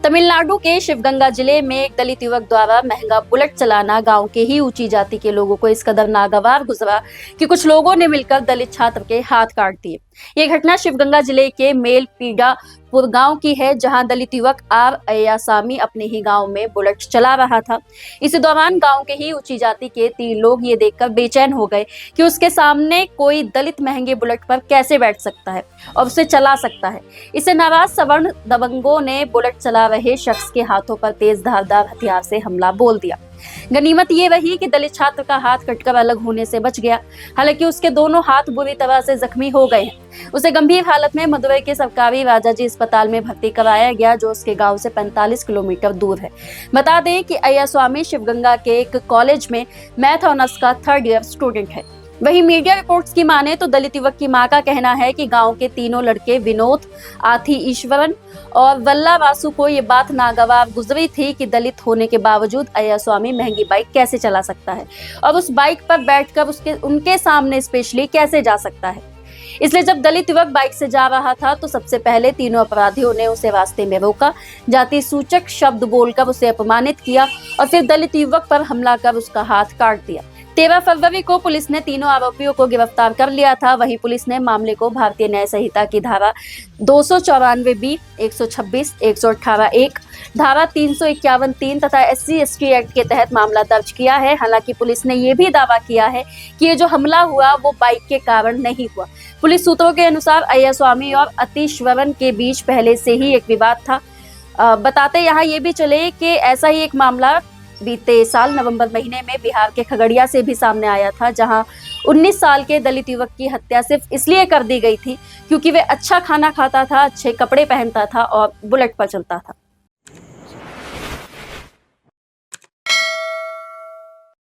तमिलनाडु के शिवगंगा जिले में एक दलित युवक द्वारा महंगा बुलेट चलाना गांव के ही ऊंची जाति के लोगों को इस कदर नागवार गुजरा कि कुछ लोगों ने मिलकर दलित छात्र के हाथ काट दिए। ये घटना शिवगंगा जिले के मेलपीड़ापुर गांव की है, जहां दलित युवक आर अय्यासामी अपने ही गांव में बुलेट चला रहा था। इसी दौरान गांव के ही ऊंची जाति के 3 लोग ये देखकर बेचैन हो गए कि उसके सामने कोई दलित महंगे बुलेट पर कैसे बैठ सकता है और उसे चला सकता है। इससे नाराज सवर्ण दबंगों ने बुलेट चला रहे शख्स के हाथों पर तेज धारदार हथियार से हमला बोल दिया। गनीमत ये रही कि दलित छात्र का हाथ कटकर अलग होने से बच गया। हालांकि उसके दोनों हाथ बुरी तरह से जख्मी हो गए हैं। उसे गंभीर हालत में मदुरई के सरकारी राजाजी अस्पताल में भर्ती कराया गया, जो उसके गांव से 45 किलोमीटर दूर है। बता दें कि अय्यास्वामी शिवगंगा के एक कॉलेज में मैथ ऑनर्स का 3rd ईयर स्टूडेंट है। वहीं मीडिया रिपोर्ट्स की माने तो दलित युवक की मां का कहना है कि गांव के तीनों लड़के विनोद, आथी ईश्वरन और वल्ला वासु को ये बात नागवार गुजरी थी कि दलित होने के बावजूद अय्यास्वामी महंगी बाइक कैसे चला सकता है और उस बाइक पर बैठकर उनके सामने स्पेशली कैसे जा सकता है। इसलिए जब दलित युवक बाइक से जा रहा था तो सबसे पहले तीनों अपराधियों ने उसे रास्ते में रोका, जाति सूचक शब्द बोलकर उसे अपमानित किया और फिर दलित युवक पर हमला कर उसका हाथ काट दिया। 13 फरवरी को पुलिस ने तीनों आरोपियों को गिरफ्तार कर लिया था। वहीं पुलिस ने मामले को भारतीय न्याय संहिता की धारा 294B, 126, 118(1), धारा 351(3) तथा SC/ST एक्ट के तहत मामला दर्ज किया है। हालांकि पुलिस ने यह भी दावा किया है कि ये जो हमला हुआ वो बाइक के कारण नहीं हुआ। पुलिस सूत्रों के अनुसार अय्यास्वामी और अतीश्वरन के बीच पहले से ही एक विवाद था। बताते यहाँ ये भी चले कि ऐसा ही एक मामला बीते साल नवंबर महीने में बिहार के खगड़िया से भी सामने आया था, जहां 19 साल के दलित युवक की हत्या सिर्फ इसलिए कर दी गई थी क्योंकि वे अच्छा खाना खाता था, अच्छे कपड़े पहनता था और बुलेट पर चलता था।